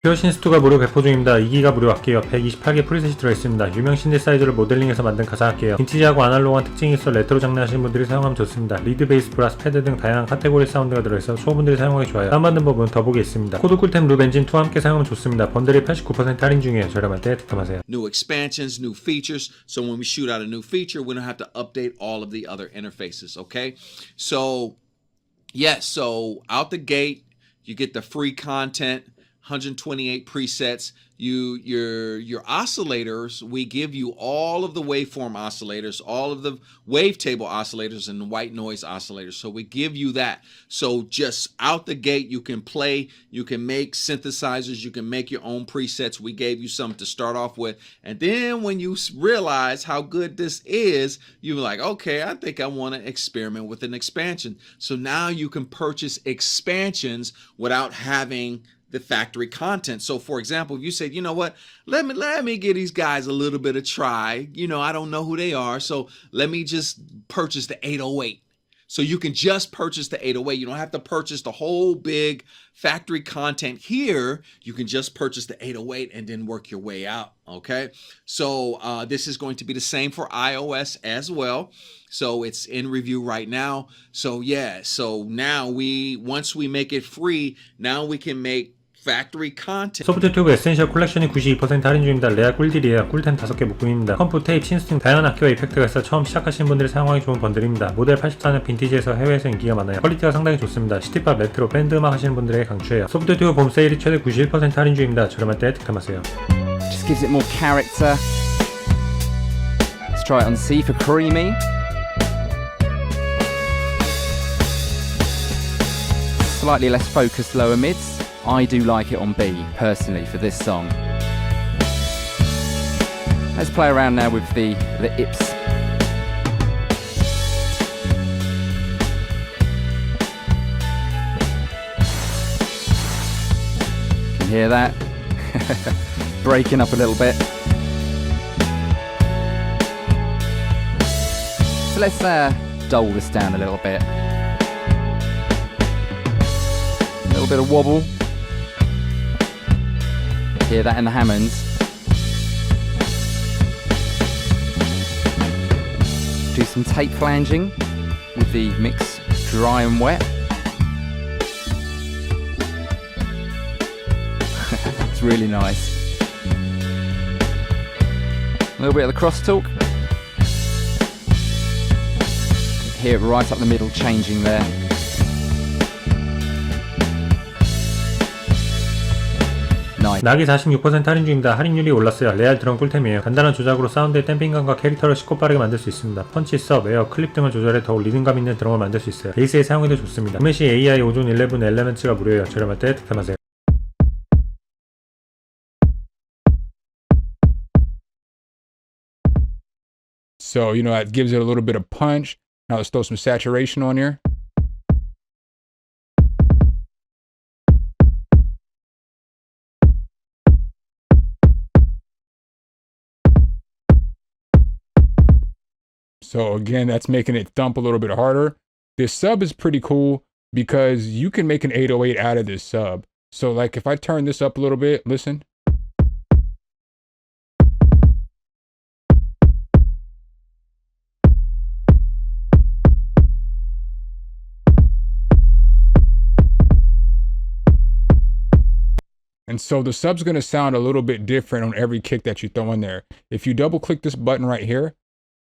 퓨어 신스2가 무료 배포 중입니다. 2기가 무료 악기예요. 128개 프리셋이 들어있습니다. 유명 신디사이저를 모델링해서 만든 가상악기예요. 빈티지하고 아날로그한 특징이 있어 레트로 장르하시는 분들이 사용하면 좋습니다. 리드, 베이스, 브라스, 패드 등 다양한 카테고리 사운드가 들어있어 초보분들이 사용하기 좋아요. 다운받는 법은 더보기에 있습니다. 코드 꿀템 룹 엔진2와 함께 사용하면 좋습니다. 번들이 89% 할인 중이에요. 저렴할 때 득템하세요. New expansions, new features. So when we shoot out a new feature, we don't have to update all of the other interfaces, okay? So, yes, so out the gate, you get the free content. 128 presets. Your oscillators, we give you all of the waveform oscillators, all of the wavetable oscillators and white noise oscillators. So we give you that. So just out the gate, you can play, you can make synthesizers, you can make your own presets. We gave you some to start off with. And then when you realize how good this is, you're like, okay, I think I want to experiment with an expansion. So now you can purchase expansions without having the factory content. So for example, if you said, you know what, let me give these guys a little bit of try. You know, I don't know who they are, so let me just purchase the 808. So you can just purchase the 808. You don't have to purchase the whole big factory content here. You can just purchase the 808 and then work your way out, okay? So this is going to be the same for iOS as well. So it's in review right now. So yeah, so now once we make it free, now we can make factory content. 소프트튜브 에센셜 콜렉션이 92% 할인 중입니다. 레아 꿀딜이에요. 꿀템 5개 묶음입니다. 컴프, 테이프, 신스 등 다양한 악기와 이펙트가 있어 처음 시작하시는 분들이 사용하기 좋은 번들입니다. 모델 84년 빈티지에서 해외에서 인기가 많아요. 퀄리티가 상당히 좋습니다. 시티팝, 레트로, 밴드 음악 하시는 분들에게 강추해요. 소프트튜브 봄 세일이 최대 91% 할인 중입니다. 저렴할 때 득템하세요. Just gives it more character. Let's try it on C for creamy. Slightly less focused lower mids. I do like it on B, personally, for this song. Let's play around now with the IPS. Can you hear that? Breaking up a little bit. So let's dull this down a little bit. A little bit of wobble. Hear that in the Hammonds. Do some tape flanging with the mix dry and wet. It's really nice. A little bit of the crosstalk. Hear it right up the middle changing there. 낙이 46% 할인 중입니다. 할인율이 올랐어요. 레알 드럼 꿀템이에요. 간단한 조작으로 사운드의 댐핑감과 캐릭터를 쉽고 빠르게 만들 수 있습니다. 펀치, 섭, 에어, 클립 등을 조절해 더욱 리듬감 있는 드럼을 만들 수 있어요. 베이스에 사용해도 좋습니다. 구매 시 AI Ozone 11 엘레멘츠가 무료예요. 저렴할 때 득템하세요. So, you know, that gives it a little bit of punch. Now let's throw some saturation on here. So again, that's making it thump a little bit harder. This sub is pretty cool because you can make an 808 out of this sub. So like if I turn this up a little bit, listen. And so the sub's going to sound a little bit different on every kick that you throw in there. If you double click this button right here,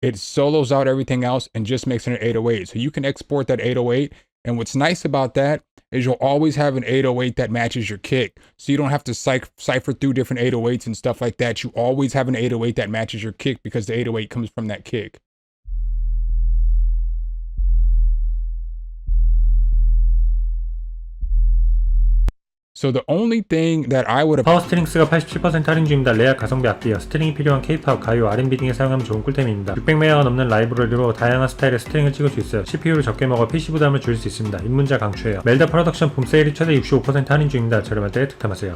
it solos out everything else and just makes it an 808. So you can export that 808. And what's nice about that is you'll always have an 808 that matches your kick. So you don't have to cipher through different 808s and stuff like that. You always have an 808 that matches your kick because the 808 comes from that kick. So the only thing that I would have 파워스트링스가 87% 할인 중입니다. 레아 가성비 악기예요. 스트링이 필요한 K-팝, 가요, R&B 등에 사용하면 좋은 꿀템입니다. 600메가가 넘는 라이브러리로 다양한 스타일의 스트링을 찍을 수 있어요. CPU를 적게 먹어 PC 부담을 줄일 수 있습니다. 입문자 강추해요. 멜다 프로덕션 봄 세일이 최대 65% 할인 중입니다. 저렴할 때 득템하세요.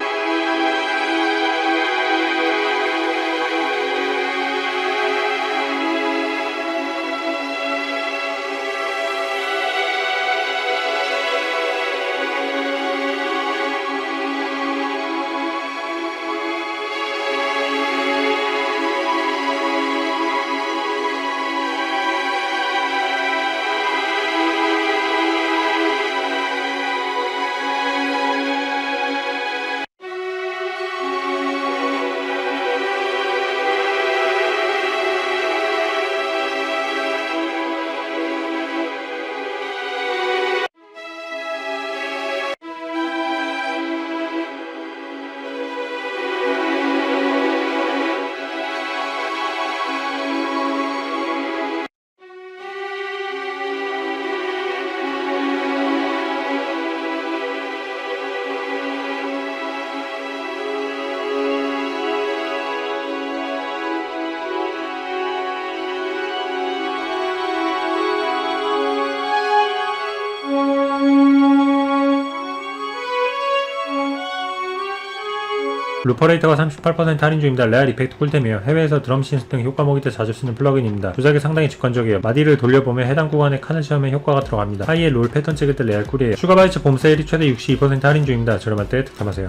루퍼레이터가 38% 할인 중입니다. 레알 이펙트 꿀템이에요. 해외에서 드럼 신스 등 효과 모일 때 자주 쓰는 플러그인입니다. 조작이 상당히 직관적이에요. 마디를 돌려보면 해당 구간에 칸을 씌우면 효과가 들어갑니다. 하이에 롤 패턴 찍을 때 레알 꿀이에요. 슈가바이츠 봄 세일이 최대 62% 할인 중입니다. 저렴할 때 득템하세요.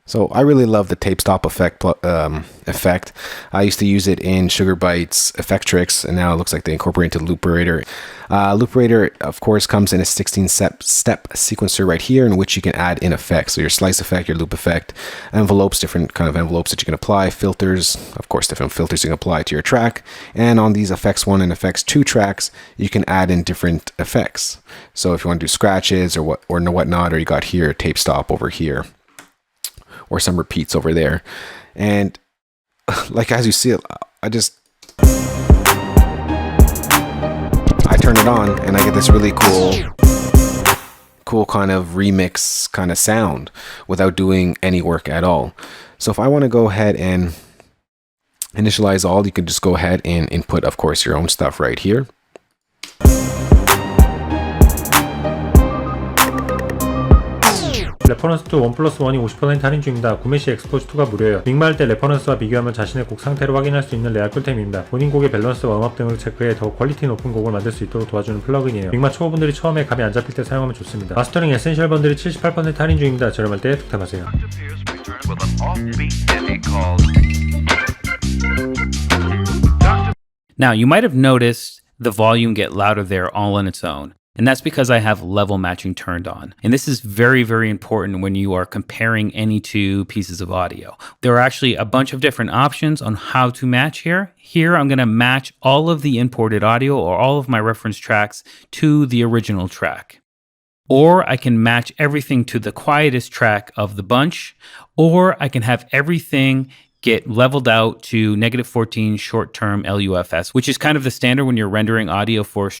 So I really love the tape stop effect. I used to use it in Sugar Bytes effect tricks, and now it looks like they incorporate into Looperator. Looperator, of course, comes in a 16-step sequencer right here, in which you can add in effects. So your slice effect, your loop effect, envelopes, different kind of envelopes that you can apply, filters, of course, different filters you can apply to your track. And on these effects 1 and effects 2 tracks, you can add in different effects. So if you want to do scratches or whatnot, or you got here tape stop over here, or some repeats over there. And like as you see it, I turn it on and I get this really cool kind of remix kind of sound without doing any work at all. So if I want to go ahead and initialize all, you can just go ahead and input, of course, your own stuff right here. 레퍼런스 2 1+1이 50% 할인 중입니다. 구매 시 엑스포즈 2가 무료예요. 믹마할 때 레퍼런스와 비교하면 자신의 곡 상태를 확인할 수 있는 레알 꿀템입니다. 본인 곡의 밸런스와 음악 등을 체크해 더욱 퀄리티 높은 곡을 만들 수 있도록 도와주는 플러그인이에요. 믹마 초보분들이 처음에 감이 안 잡힐 때 사용하면 좋습니다. 마스터링 에센셜 번들이 78% 할인 중입니다. 저렴할 때 득템하세요. Now, you might have noticed the volume get louder there all on its own. And that's because I have level matching turned on. And this is very, very important when you are comparing any two pieces of audio. There are actually a bunch of different options on how to match here. Here, I'm going to match all of the imported audio or all of my reference tracks to the original track. Or I can match everything to the quietest track of the bunch, or I can have everything get leveled out to -14 short-term LUFS, which is kind of the standard when you're rendering audio for